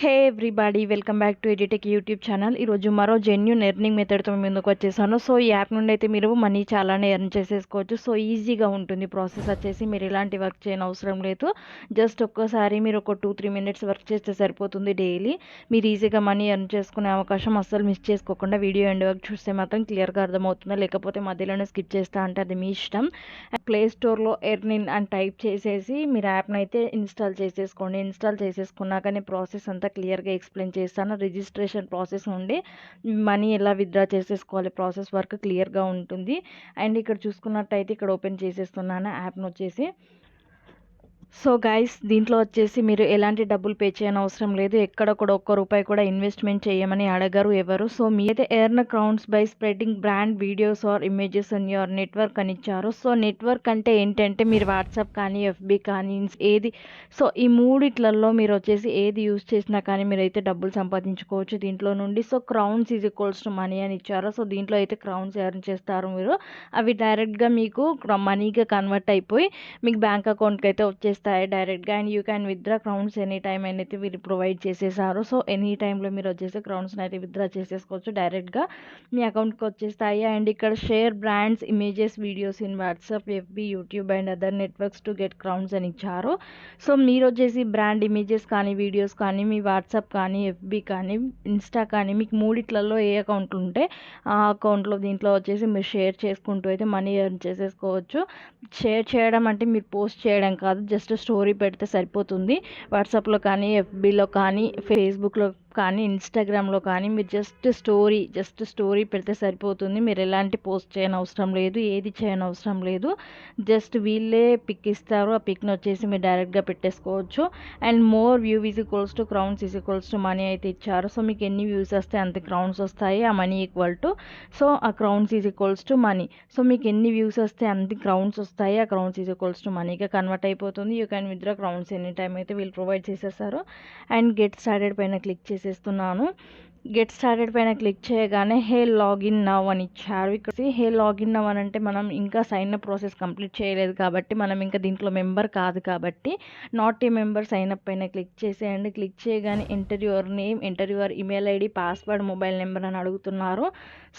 Hey everybody, welcome back to Edu Techy YouTube channel. ఈరోజు మరో genuine earning మెథడ్తో ముందుకు వచ్చేసాను. సో ఈ యాప్ నుండి అయితే మీరు మనీ చాలానే ఎర్న్ చేసేసుకోవచ్చు. సో ఈజీగా ఉంటుంది ప్రాసెస్ వచ్చేసి. మీరు ఎలాంటి వర్క్ చేయని అవసరం లేదు. జస్ట్ ఒక్కసారి మీరు ఒక 2-3 మినిట్స్ వర్క్ చేస్తే సరిపోతుంది. డైలీ మీరు ఈజీగా మనీ ఎర్న్ చేసుకునే అవకాశం అస్సలు మిస్ చేసుకోకుండా వీడియో ఎండ్ వరకు చూస్తే మాత్రం క్లియర్గా అర్థమవుతుంది. లేకపోతే మధ్యలోనే స్కిప్ చేస్తా అంటే అది మీ ఇష్టం. ప్లే స్టోర్లో ఎర్నిన్ అని టైప్ చేసేసి మీరు యాప్ని అయితే ఇన్స్టాల్ చేసేసుకోండి. ఇన్స్టాల్ చేసేసుకున్నాకనే ప్రాసెస్ అంతా క్లియర్గా ఎక్స్ప్లెయిన్ చేస్తాను. రిజిస్ట్రేషన్ ప్రాసెస్ నుండి మనీ ఎలా విత్డ్రా చేసేసుకోవాలి ప్రాసెస్ వర్క్ క్లియర్గా ఉంటుంది. అండ్ ఇక్కడ చూసుకున్నట్టయితే ఇక్కడ ఓపెన్ చేసేస్తున్నాను యాప్ను వచ్చేసి. సో గైస్, దీంట్లో వచ్చేసి మీరు ఎలాంటి డబ్బులు పే చేయని అవసరం లేదు. ఎక్కడ కూడా ఒక్క రూపాయి కూడా ఇన్వెస్ట్మెంట్ చేయమని అడగరు ఎవరు. సో మీరైతే earn crowns by spreading brand videos or images in your network అని ఇచ్చారు. సో నెట్వర్క్ అంటే ఏంటంటే మీరు వాట్సాప్ కానీ ఎఫ్బి కానీ ఏది, సో ఈ మూడిట్లలో మీరు వచ్చేసి ఏది యూజ్ చేసినా కానీ మీరైతే డబ్బులు సంపాదించుకోవచ్చు దీంట్లో నుండి. So crowns is equals to money అని ఇచ్చారు. సో దీంట్లో అయితే క్రౌన్స్ ఎర్న్ చేస్తారు మీరు. అవి డైరెక్ట్గా మీకు మనీగా కన్వర్ట్ అయిపోయి మీకు బ్యాంక్ అకౌంట్కి అయితే వచ్చేస్తాయి డైరెక్ట్గా. And you can withdraw crowns any time అయితే వీళ్ళు ప్రొవైడ్ చేసేసారు. సో ఎనీ టైంలో మీరు వచ్చేసి క్రౌన్స్ని అయితే విత్డ్రా చేసేసుకోవచ్చు, డైరెక్ట్గా మీ అకౌంట్కి వచ్చేస్తాయి. అండ్ ఇక్కడ share brands images videos in WhatsApp, FB, YouTube and other networks to get crowns అని ఇచ్చారు. సో మీరు వచ్చేసి బ్రాండ్ ఇమేజెస్ కానీ వీడియోస్ కానీ మీ వాట్సాప్ కానీ ఎఫ్బి కానీ ఇన్స్టా కానీ మీకు మూడిట్లలో ఏ అకౌంట్లు ఉంటే ఆ అకౌంట్లో దీంట్లో వచ్చేసి మీరు షేర్ చేసుకుంటూ అయితే మనీ ఎర్న్ చేసేసుకోవచ్చు. షేర్ చేయడం అంటే మీరు పోస్ట్ చేయడం కాదు, జస్ట్ స్టోరీ పెడితే సరిపోతుంది. వాట్సాప్లో కానీ ఎఫ్బీలో కానీ ఫేస్బుక్లో కానీ ఇన్స్టాగ్రామ్లో కానీ మీరు జస్ట్ స్టోరీ పెడితే సరిపోతుంది. మీరు ఎలాంటి పోస్ట్ చేయని అవసరం లేదు, ఏది చేయని అవసరం లేదు. జస్ట్ వీళ్ళే పిక్ ఇస్తారు, ఆ పిక్ని వచ్చేసి మీరు డైరెక్ట్గా పెట్టేసుకోవచ్చు. And more view is equals to crowns is equals to money అయితే ఇచ్చారు. సో మీకు ఎన్ని వ్యూస్ వస్తే అంత క్రౌన్స్ వస్తాయి, ఆ మనీ ఈక్వల్ టు, సో ఆ crowns is equals to money. So మీకు ఎన్ని వ్యూస్ వస్తే అంత క్రౌన్స్ వస్తాయి, ఆ క్రౌన్స్ ఈజ్ ఈక్వల్స్ టు మనీగా కన్వర్ట్ అయిపోతుంది. You can withdraw crowns any time అయితే వీళ్ళు ప్రొవైడ్ చేసేస్తారు. అండ్ గెట్ స్టార్టెడ్ పైన క్లిక్ చేసేస్తున్నాను. గెట్ స్టార్టెడ్ పైన క్లిక్ చేయగానే హే లాగిన్ నవ్ అని ఇచ్చారు. ఇక్కడ హే లాగిన్ నవ్ అని అంటే మనం ఇంకా సైన్ అప్ ప్రాసెస్ కంప్లీట్ చేయలేదు కాబట్టి, మనం ఇంకా దీంట్లో మెంబర్ కాదు కాబట్టి not a member sign up పైన క్లిక్ చేసేయండి. క్లిక్ చేయగానే enter your name, enter your email ID, password, mobile number అని అడుగుతున్నారు.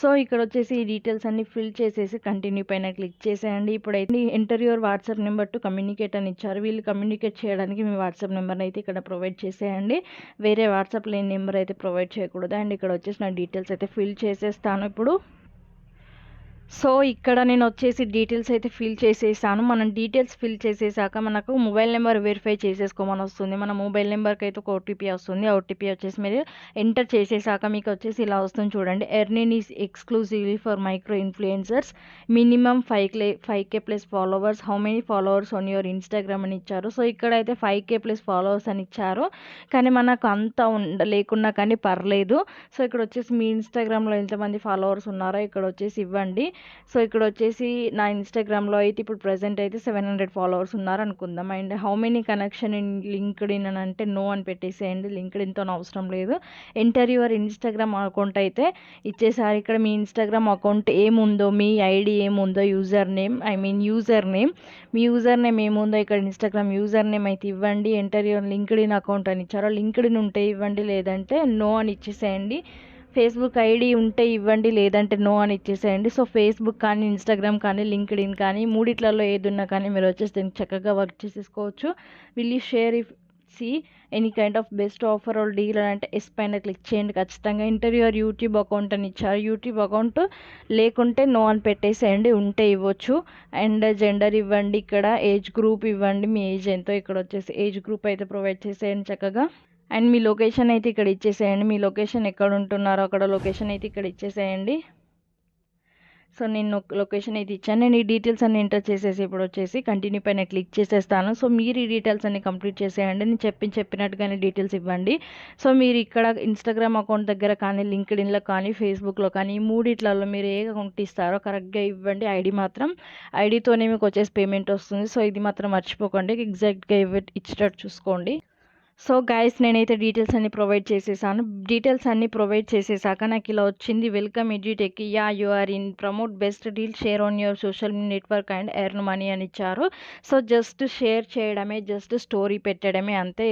సో ఇక్కడ వచ్చేసి ఈ డీటెయిల్స్ అన్ని ఫిల్ చేసేసి కంటిన్యూ పైన క్లిక్ చేసేయండి. ఇప్పుడైతే enter your WhatsApp number to communicate అని ఇచ్చారు. వీళ్ళు కమ్యూనికేట్ చేయడానికి మీ వాట్సాప్ నెంబర్ని అయితే ఇక్కడ ప్రొవైడ్ చేసేయండి. వేరే వాట్సాప్ లేని నెంబర్ అయితే ప్రొవైడ్ చేయకూడదు. అండ్ ఇక్కడ వచ్చేసి నా డీటెయిల్స్ అయితే ఫిల్ చేసేస్తాను ఇప్పుడు. సో ఇక్కడ నేను వచ్చేసి డీటెయిల్స్ అయితే ఫిల్ చేసేసాను. మనం డీటెయిల్స్ ఫిల్ చేసేసాక మనకు మొబైల్ నెంబర్ వెరిఫై చేసేసుకోమని వస్తుంది. మన మొబైల్ నెంబర్కి అయితే ఒక ఓటీపీ వస్తుంది. ఆ ఓటీపీ వచ్చేసి మీరు ఎంటర్ చేసేసాక మీకు వచ్చేసి ఇలా వస్తుంది చూడండి. Earnin is exclusively for micro influencers, minimum 5K plus followers, how many followers on your Instagram అని ఇచ్చారు. సో ఇక్కడైతే 5K ప్లస్ ఫాలోవర్స్ అని ఇచ్చారు, కానీ మనకు అంత లేకున్నా కానీ పర్లేదు. సో ఇక్కడ వచ్చేసి మీ ఇన్స్టాగ్రామ్లో ఎంతమంది ఫాలోవర్స్ ఉన్నారో ఇక్కడ వచ్చేసి ఇవ్వండి. సో ఇక్కడ వచ్చేసి నా ఇన్స్టాగ్రామ్లో అయితే ఇప్పుడు ప్రజెంట్ అయితే 700 ఫాలోవర్స్ ఉన్నారు అనుకుందాం. And how many connection in linked in అని అంటే నో అని పెట్టేసేయండి, లింక్డ్ ఇన్తో అవసరం లేదు. ఎంటర్ యువర్ ఇన్స్టాగ్రామ్ అకౌంట్ అయితే ఇచ్చేసారి. ఇక్కడ మీ ఇన్స్టాగ్రామ్ అకౌంట్ ఏముందో, మీ ఐడి ఏముందో, యూజర్ నేమ్ మీ యూజర్ నేమ్ ఏముందో ఇక్కడ ఇన్స్టాగ్రామ్ యూజర్ నేమ్ అయితే ఇవ్వండి. Enter your linked in account అని ఇచ్చారో లింక్డ్ ఇన్ ఉంటే ఇవ్వండి, లేదంటే నో అని ఇచ్చేసేయండి. ఫేస్బుక్ ఐడి ఉంటే ఇవ్వండి, లేదంటే నో అని ఇచ్చేసేయండి. సో ఫేస్బుక్ కానీ ఇన్స్టాగ్రామ్ కానీ లింక్డ్ ఇన్ కానీ మూడిట్లలో ఏది ఉన్నా కానీ మీరు వచ్చేసి దీనికి చక్కగా వర్క్ చేసేసుకోవచ్చు. Will you share if any kind of best offer or deal అని అంటే ఎస్ పైన క్లిక్ చేయండి ఖచ్చితంగా. ఎంటర్ యువర్ యూట్యూబ్ అకౌంట్ అని ఇచ్చారు. యూట్యూబ్ అకౌంట్ లేకుంటే నో అని పెట్టేసేయండి, ఉంటే ఇవ్వచ్చు. అండ్ జెండర్ ఇవ్వండి, ఇక్కడ ఏజ్ గ్రూప్ ఇవ్వండి, మీ ఏజ్ ఎంతో ఇక్కడ వచ్చేసి ఏజ్ గ్రూప్ అయితే ప్రొవైడ్ చేసేయండి చక్కగా. అండ్ మీ లొకేషన్ అయితే ఇక్కడ ఇచ్చేసేయండి. మీ లొకేషన్ ఎక్కడ ఉంటున్నారో అక్కడ లొకేషన్ అయితే ఇక్కడ ఇచ్చేసేయండి. సో నేను లొకేషన్ అయితే ఇచ్చాను. నేను ఈ డీటెయిల్స్ అన్ని ఎంటర్ చేసేసి ఇప్పుడు వచ్చేసి కంటిన్యూ పైన క్లిక్ చేసేస్తాను. సో మీరు ఈ డీటెయిల్స్ అన్ని కంప్లీట్ చేసేయండి. నేను చెప్పినట్టుగానే డీటెయిల్స్ ఇవ్వండి. సో మీరు ఇక్కడ ఇన్స్టాగ్రామ్ అకౌంట్ దగ్గర కానీ లింక్డ్ ఇన్లో కానీ ఫేస్బుక్లో కానీ ఈ మూడిట్లలో మీరు ఏ అకౌంట్ ఇస్తారో కరెక్ట్గా ఇవ్వండి. ఐడితోనే మీకు వచ్చేసి పేమెంట్ వస్తుంది. సో ఇది మాత్రం మర్చిపోకండి, ఎగ్జాక్ట్గా ఇచ్చేటట్టు చూసుకోండి. సో గైస్ నేనైతే డీటెయిల్స్ అన్ని ప్రొవైడ్ చేసేసాను. డీటెయిల్స్ అన్ని ప్రొవైడ్ చేసేసాక నాకు ఇలా వచ్చింది, welcome Edu Techie, yeah you are in, promote best deal, share on your social network and earn money అని ఇచ్చారు. సో జస్ట్ షేర్ చేయడమే, జస్ట్ స్టోరీ పెట్టడమే అంతే.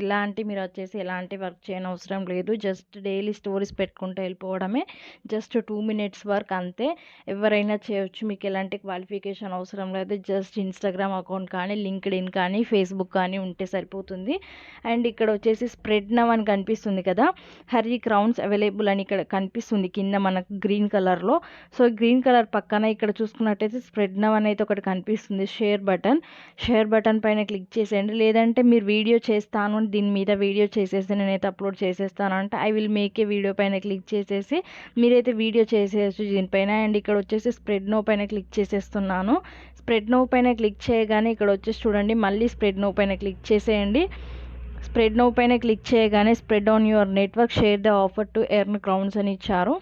మీరు వచ్చేసి ఎలాంటి వర్క్ చేయనవసరం లేదు. జస్ట్ డైలీ స్టోరీస్ పెట్టుకుంటూ వెళ్ళిపోవడమే. జస్ట్ 2 minutes వర్క్ అంతే. ఎవరైనా చేయొచ్చు, మీకు ఎలాంటి క్వాలిఫికేషన్ అవసరం లేదు. జస్ట్ ఇన్స్టాగ్రామ్ అకౌంట్ కానీ, లింక్డ్ఇన్ కానీ, ఫేస్బుక్ కానీ ఉంటే సరిపోతుంది. అండ్ ఇక్కడ వచ్చేసి స్ప్రెడ్ నవ్ అని కనిపిస్తుంది కదా, హరీ క్రౌన్స్ అవైలబుల్ అని ఇక్కడ కనిపిస్తుంది కింద మనకు గ్రీన్ కలర్లో. సో గ్రీన్ కలర్ పక్కన ఇక్కడ చూసుకున్నట్టయితే స్ప్రెడ్ నవ్ అనేది ఒకటి కనిపిస్తుంది, షేర్ బటన్ పైన క్లిక్ చేసేయండి. లేదంటే మీరు వీడియో చేస్తాను అని దీని మీద వీడియో చేసేసి నేనైతే అప్లోడ్ చేసేస్తాను అంటే I will make a video పైన క్లిక్ చేసేసి మీరైతే వీడియో చేసేయచ్చు దీనిపైన. అండ్ ఇక్కడ వచ్చేసి స్ప్రెడ్ నవ్ పైన క్లిక్ చేసేస్తున్నాను. స్ప్రెడ్ నవ్ పైన క్లిక్ చేయగానే ఇక్కడ వచ్చేసి చూడండి, మళ్ళీ స్ప్రెడ్ నవ్ పైన క్లిక్ చేసేయండి. స్ప్రెడ్ నౌ పైన క్లిక్ చేయగానే spread on your network, share the offer to earn crowns అని ఇచ్చారు.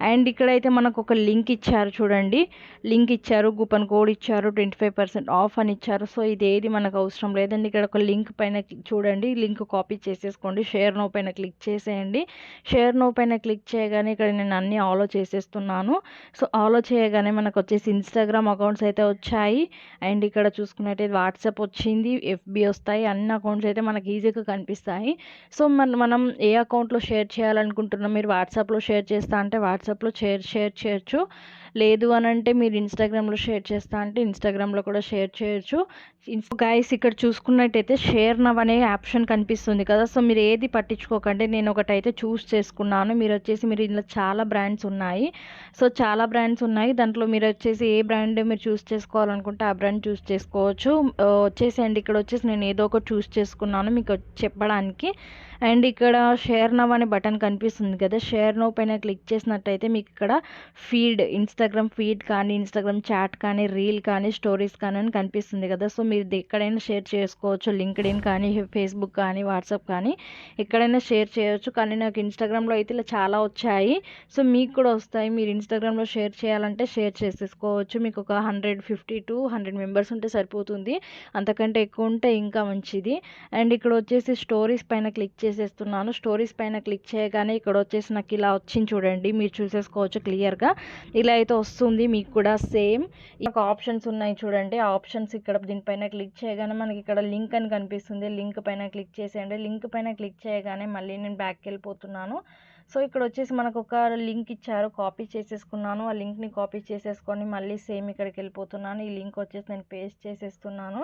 అండ్ ఇక్కడైతే మనకు ఒక లింక్ ఇచ్చారు చూడండి, లింక్ ఇచ్చారు, కూపన్ కోడ్ ఇచ్చారు, 25% ఆఫ్ అని ఇచ్చారు. సో ఇది ఏది మనకు అవసరం లేదండి. ఇక్కడ ఒక లింక్ పైన చూడండి, లింక్ కాపీ చేసేసుకోండి, షేర్ నో పైన క్లిక్ చేసేయండి. షేర్ నో పైన క్లిక్ చేయగానే ఇక్కడ నేను అన్నీ ఆలో చేసేస్తున్నాను. సో ఆలో చేయగానే మనకు వచ్చేసి ఇన్స్టాగ్రామ్ అకౌంట్స్ అయితే వచ్చాయి. అండ్ ఇక్కడ చూసుకున్నట్టయితే వాట్సాప్ వచ్చింది, ఎఫ్బి వస్తాయి, అన్ని అకౌంట్స్ అయితే మనకి ఈజీగా కనిపిస్తాయి. సో మనం ఏ అకౌంట్లో షేర్ చేయాలనుకుంటున్నాం, మీరు వాట్సాప్లో షేర్ చేస్తా అంటే వాట్సాప్లో షేర్ చేయొచ్చు. లేదు అని అంటే మీరు ఇన్స్టాగ్రామ్లో షేర్ చేస్తా అంటే ఇన్స్టాగ్రామ్లో కూడా షేర్ చేయొచ్చు. గైస్ ఇక్కడ చూసుకున్నట్టయితే షేర్ నవ్ అనే ఆప్షన్ కనిపిస్తుంది కదా, సో మీరు ఏది పట్టించుకోకండి. నేను ఒకటైతే చూస్ చేసుకున్నాను. మీరు ఇందులో చాలా బ్రాండ్స్ ఉన్నాయి. సో చాలా బ్రాండ్స్ ఉన్నాయి, దాంట్లో మీరు వచ్చేసి ఏ బ్రాండ్ మీరు చూస్ చేసుకోవాలనుకుంటే ఆ బ్రాండ్ చూస్ చేసుకోవచ్చు. వచ్చేసండి ఇక్కడ వచ్చేసి నేను ఏదో ఒకటి చూస్ చేసుకున్నాను మీకు చెప్పడానికి. అండ్ ఇక్కడ షేర్ నవ్ అనే బటన్ కనిపిస్తుంది కదా, షేర్ నవ్ పైన క్లిక్ చేసినట్టయితే మీకు ఇక్కడ ఇన్స్టాగ్రామ్ ఫీడ్ కానీ, ఇన్స్టాగ్రామ్ చాట్ కానీ, రీల్ కానీ, స్టోరీస్ కానీ అని కనిపిస్తుంది కదా. సో మీరు ఎక్కడైనా షేర్ చేసుకోవచ్చు, లింక్డ్ఇన్ కానీ, ఫేస్బుక్ కానీ, వాట్సాప్ కానీ ఎక్కడైనా షేర్ చేయొచ్చు. కానీ నాకు ఇన్స్టాగ్రామ్లో అయితే ఇలా చాలా వచ్చాయి, సో మీకు కూడా వస్తాయి. మీరు ఇన్స్టాగ్రామ్లో షేర్ చేయాలంటే షేర్ చేసేసుకోవచ్చు. మీకు ఒక 150 to 100 మెంబర్స్ ఉంటే సరిపోతుంది, అంతకంటే ఎక్కువ ఉంటే ఇంకా మంచిది. అండ్ ఇక్కడ వచ్చేసి స్టోరీస్ పైన క్లిక్ చేసేస్తున్నాను. స్టోరీస్ పైన క్లిక్ చేయగానే ఇక్కడ వచ్చేసి నాకు ఇలా వచ్చింది చూడండి, మీరు చూసేసుకోవచ్చు క్లియర్గా. ఇలా అయితే వస్తుంది మీకు కూడా సేమ్. ఒక ఆప్షన్స్ ఉన్నాయి చూడండి, ఆ ఆప్షన్స్ ఇక్కడ దీనిపైన క్లిక్ చేయగానే మనకి ఇక్కడ లింక్ అని కనిపిస్తుంది, లింక్ పైన క్లిక్ చేసేయండి. లింక్ పైన క్లిక్ చేయగానే మళ్ళీ నేను బ్యాక్కి వెళ్ళిపోతున్నాను. సో ఇక్కడ వచ్చేసి మనకు ఒక లింక్ ఇచ్చారు, కాపీ చేసేసుకున్నాను. ఆ లింక్ని కాపీ చేసేసుకొని మళ్ళీ సేమ్ ఇక్కడికి వెళ్ళిపోతున్నాను. ఈ లింక్ వచ్చేసి నేను పేస్ట్ చేసేస్తున్నాను.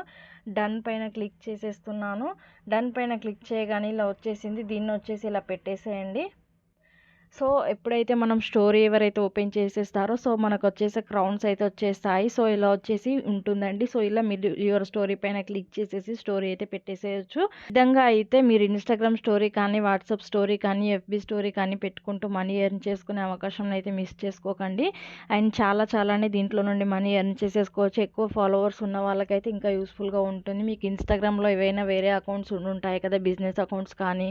డన్ పైన క్లిక్ చేసేస్తున్నాను. డన్ పైన క్లిక్ చేయగానే ఇలా వచ్చేసింది. దీన్ని వచ్చేసి ఇలా పెట్టేసేయండి. సో ఎప్పుడైతే మనం స్టోరీ ఎవరైతే ఓపెన్ చేసేస్తారో సో మనకు వచ్చేసి క్రౌన్స్ అయితే వచ్చేస్తాయి. సో ఇలా వచ్చేసి ఉంటుందండి. సో ఇలా మీరు యువర్ స్టోరీ పైన క్లిక్ చేసేసి స్టోరీ అయితే పెట్టేసేయచ్చు. విధంగా అయితే మీరు ఇన్స్టాగ్రామ్ స్టోరీ కానీ, వాట్సాప్ స్టోరీ కానీ, ఎఫ్బి స్టోరీ కానీ పెట్టుకుంటూ మనీ ఎర్న్ చేసుకునే అవకాశం అయితే మిస్ చేసుకోకండి. అండ్ చాలానే దీంట్లో నుండి మనీ ఎర్న్ చేసేసుకోవచ్చు. ఎక్కువ ఫాలోవర్స్ ఉన్న వాళ్ళకైతే ఇంకా యూస్ఫుల్గా ఉంటుంది. మీకు ఇన్స్టాగ్రామ్లో ఏవైనా వేరే అకౌంట్స్ ఉంటాయి కదా, బిజినెస్ అకౌంట్స్ కానీ,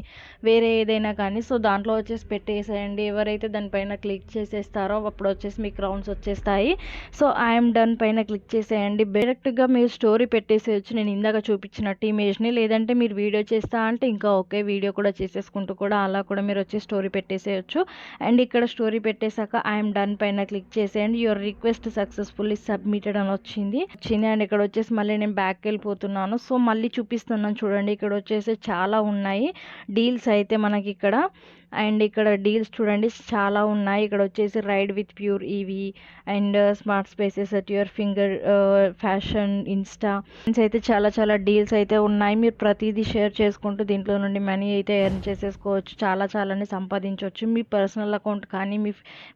వేరే ఏదైనా కానీ, సో దాంట్లో వచ్చేసి పెట్టేసేయండి. ఎవరైతే దానిపైన క్లిక్ చేసేస్తారో అప్పుడు వచ్చేసి మీకు రౌండ్స్ వచ్చేస్తాయి. సో ఐఎమ్ డన్ పైన క్లిక్ చేసేయండి. డైరెక్ట్గా మీరు స్టోరీ పెట్టేసేయచ్చు, నేను ఇందాక చూపించినట్టు ఇమేజ్ని. లేదంటే మీరు వీడియో చేస్తా అంటే ఇంకా ఓకే, వీడియో కూడా చేసేసుకుంటూ కూడా అలా కూడా మీరు వచ్చి స్టోరీ పెట్టేసేయచ్చు. అండ్ ఇక్కడ స్టోరీ పెట్టేశాక ఐఎమ్ డన్ పైన క్లిక్ చేసేయండి. యువర్ రిక్వెస్ట్ సక్సెస్ఫుల్లీ సబ్మిటెడ్ అని వచ్చింది. అండ్ ఇక్కడ వచ్చేసి మళ్ళీ నేను బ్యాక్ వెళ్ళిపోతున్నాను. సో మళ్ళీ చూపిస్తున్నాను చూడండి, ఇక్కడ వచ్చేసి చాలా ఉన్నాయి డీల్స్ అయితే మనకి ఇక్కడ. అండ్ ఇక్కడ డీల్స్ చూడండి చాలా ఉన్నాయి. ఇక్కడ వచ్చేసి ride with pure EV and smart spaces at your finger, fashion, insta అయితే చాలా డీల్స్ అయితే ఉన్నాయి. మీరు ప్రతిదీ షేర్ చేసుకుంటూ దీంట్లో నుండి మనీ అయితే ఎర్న్ చేసేసుకోవచ్చు. చాలానే సంపాదించవచ్చు. మీ పర్సనల్ అకౌంట్ కానీ, మీ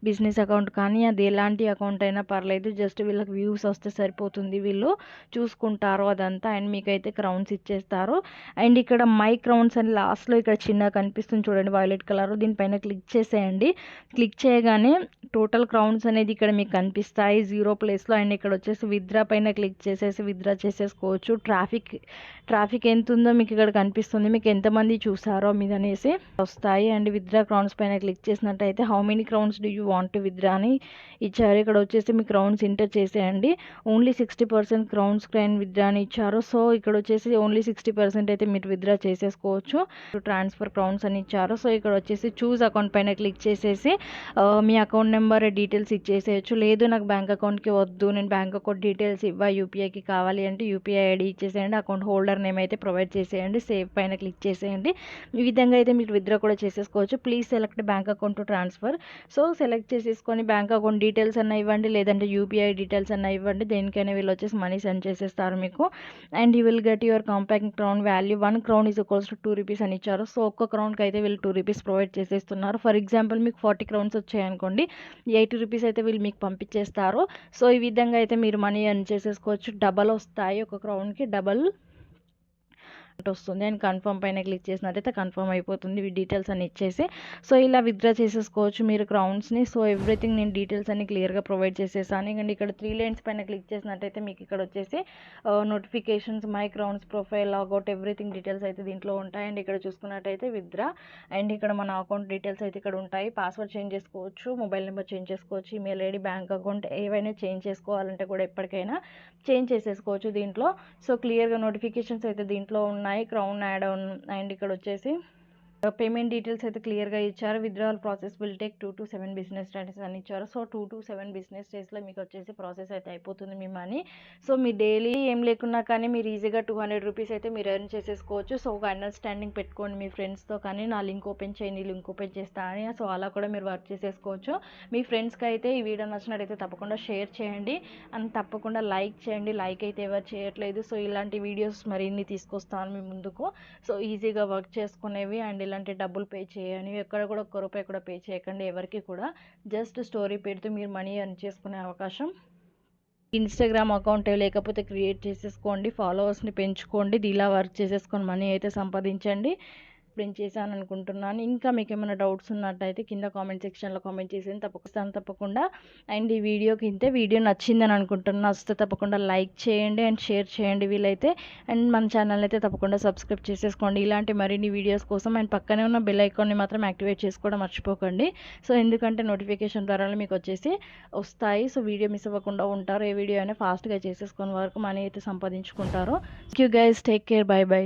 బిజినెస్ అకౌంట్ కానీ, అది ఎలాంటి అకౌంట్ అయినా పర్లేదు, జస్ట్ వీళ్ళకి వ్యూస్ వస్తే సరిపోతుంది, వీళ్ళు చూసుకుంటారు అదంతా. అండ్ మీకైతే క్రౌన్స్ ఇచ్చేస్తారు. అండ్ ఇక్కడ మై క్రౌన్స్ అని లాస్ట్లో ఇక్కడ చిన్నగా కనిపిస్తుంది చూడండి, వైలెట్ కలర్, దీనిపైన క్లిక్ చేసేయండి. క్లిక్ చేయగానే టోటల్ క్రౌన్స్ అనేది ఇక్కడ మీకు కనిపిస్తాయి 0 ప్లేస్లో. అండ్ ఇక్కడ వచ్చేసి విత్డ్రా పైన క్లిక్ చేసేసి విత్డ్రా చేసేసుకోవచ్చు. ట్రాఫిక్ ఎంత ఉందో మీకు ఇక్కడ కనిపిస్తుంది, మీకు ఎంతమంది చూసారో మీద అనేసి వస్తాయి. అండ్ విత్డ్రా క్రౌన్స్ పైన క్లిక్ చేసినట్టయితే how many crowns do you want to withdraw అని ఇచ్చారు. ఇక్కడ వచ్చేసి మీ క్రౌన్స్ ఎంటర్ చేసేయండి. ఓన్లీ 60% క్రౌన్స్ క్రైన్ విత్డ్రా అని ఇచ్చారు. సో ఇక్కడ వచ్చేసి ఓన్లీ 60% అయితే మీరు విత్డ్రా చేసేసుకోవచ్చు. ట్రాన్స్ఫర్ క్రౌన్స్ అని ఇచ్చారు. సో ఇక్కడ వచ్చేసి చూస్ అకౌంట్ పైన క్లిక్ చేసేసి మీ అకౌంట్ నెంబర్ డీటెయిల్స్ ఇచ్చేసేయచ్చు. లేదు నాకు బ్యాంక్ అకౌంట్కి వద్దు, నేను బ్యాంక్ అకౌంట్ డీటెయిల్స్ యూపీఐకి కావాలి అంటే యూపీఐ ఐడి ఇచ్చేసేయండి. అకౌంట్ హోల్డర్ నేమ్ అయితే ప్రొవైడ్ చేసేయండి. సేవ్ పైన క్లిక్ చేసేయండి. ఈ విధంగా అయితే మీరు విత్డ్రా కూడా చేసేసుకోవచ్చు. Please select bank account to transfer. So select చేసేసుకొని బ్యాంక్ అకౌంట్ డీటెయిల్స్ అన్న ఇవ్వండి, లేదంటే యూపీఐ డీటెయిల్స్ అన్న ఇవ్వండి. దేనికైనా వీళ్ళు వచ్చేసి మనీ సెండ్ చేసేస్తారు మీకు. And you will get your compact crown value 1 crown is equals to 2 rupees అని ఇచ్చారు. సో ఒక్క క్రౌన్కి అయితే వీళ్ళు 2 రూపీస్ ప్రొవైడ్ చేసేస్తున్నారు. ఫర్ ఎగ్జాంపుల్ మీకు 40 క్రౌన్స్ వచ్చాయనుకోండి, 80 రూపీస్ అయితే వీళ్ళు మీకు పంపించేస్తారు. సో ఈ విధంగా అయితే మీరు మనీ ఎర్న్ చేసేసుకోవచ్చు. డబల్ వస్తాయి, ఒక క్రౌన్కి డబల్ వస్తుంది. అండ్ కన్ఫర్మ్ పైన క్లిక్ చేసినట్టయితే కన్ఫర్మ్ అయిపోతుంది డీటెయిల్స్ అని ఇచ్చేసి. సో ఇలా విత్డ్రా చేసేసుకోవచ్చు మీరు క్రౌన్స్ని. సో ఎవ్రీథింగ్ నేను డీటెయిల్స్ అన్ని క్లియర్గా ప్రొవైడ్ చేసేసాను. అండ్ ఇక్కడ 3 లైన్స్ పైన క్లిక్ చేసినట్టయితే మీకు ఇక్కడ వచ్చేసి notifications, my crowns, profile, logout, everything details అయితే దీంట్లో ఉంటాయి. అండ్ ఇక్కడ చూసుకున్నట్టయితే విత్డ్రా అండ్ ఇక్కడ మన అకౌంట్ డీటెయిల్స్ అయితే ఇక్కడ ఉంటాయి. పాస్వర్డ్ చేంజ్ చేసుకోవచ్చు, మొబైల్ నెంబర్ చేంజ్ చేసుకోవచ్చు, ఈమెయిల్ ఐడి, బ్యాంక్ అకౌంట్ ఏవైనా చేంజ్ చేసుకోవాలంటే కూడా ఎప్పటికైనా చేంజ్ చేసేసుకోవచ్చు దీంట్లో. సో క్లియర్గా నోటిఫికేషన్స్ అయితే దీంట్లో ఉన్నాయి. క్రౌన్ యాడ్ ఆన్ అండ్ ఇక్కడ వచ్చేసి పేమెంట్ డీటెయిల్స్ అయితే క్లియర్గా ఇచ్చారు. Withdrawal process will take 2 to 7 business days అని ఇచ్చారు. సో 2 to 7 బిజినెస్ డేస్లో మీకు వచ్చేసి ప్రాసెస్ అయితే అయిపోతుంది మీ మనీ. సో మీ డైలీ ఏం లేకున్నా కానీ మీరు ఈజీగా 200 రూపీస్ అయితే మీరు ఎర్న్ చేసేసుకోవచ్చు. సో ఒక అండర్స్టాండింగ్ పెట్టుకోండి మీ ఫ్రెండ్స్తో, కానీ నా లింక్ ఓపెన్ చేయండి, లింక్ ఓపెన్ చేస్తా అని. సో అలా కూడా మీరు వర్క్ చేసేసుకోవచ్చు. మీ ఫ్రెండ్స్కి అయితే ఈ వీడియో నచ్చినట్టయితే తప్పకుండా షేర్ చేయండి అండ్ తప్పకుండా లైక్ చేయండి. లైక్ అయితే ఎవరు చేయట్లేదు. సో ఇలాంటి వీడియోస్ మరిన్ని తీసుకొస్తాను మీ ముందుకు. సో ఈజీగా వర్క్ చేసుకునేవి అండ్ ఇలాంటి డబ్బులు పే చేయని, ఎక్కడ కూడా ఒక్క రూపాయి కూడా పే చేయకండి ఎవరికి కూడా. జస్ట్ స్టోరీ పెడుతూ మీరు మనీ ఎర్న్ చేసుకునే అవకాశం. ఇన్స్టాగ్రామ్ అకౌంట్ లేకపోతే క్రియేట్ చేసేసుకోండి, ఫాలోవర్స్ని పెంచుకోండి, ఇలా వర్క్ చేసేసుకొని మనీ అయితే సంపాదించండి. ఎక్స్ప్లెయిన్ చేశాను అనుకుంటున్నాను. ఇంకా మీకు ఏమైనా డౌట్స్ ఉన్నట్టయితే కింద కామెంట్ సెక్షన్లో కామెంట్ చేసి తప్పకుండా. అండ్ ఈ వీడియో నచ్చిందని అనుకుంటున్నాను. నచ్చితే తప్పకుండా లైక్ చేయండి అండ్ షేర్ చేయండి వీలైతే. అండ్ మన ఛానల్ అయితే తప్పకుండా సబ్స్క్రైబ్ చేసేసుకోండి ఇలాంటి మరిన్ని వీడియోస్ కోసం. అండ్ పక్కనే ఉన్న బెల్ ఐకాన్ని మాత్రం యాక్టివేట్ చేసుకోవడం మర్చిపోకండి. సో ఎందుకంటే నోటిఫికేషన్ ద్వారా మీకు వచ్చేసి వస్తాయి. సో వీడియో మిస్ అవ్వకుండా ఉంటారు. ఏ వీడియో అయినా ఫాస్ట్గా చేసేసుకునే వరకు మనీ అయితే సంపాదించుకుంటారు. Thank you guys, take care, bye by.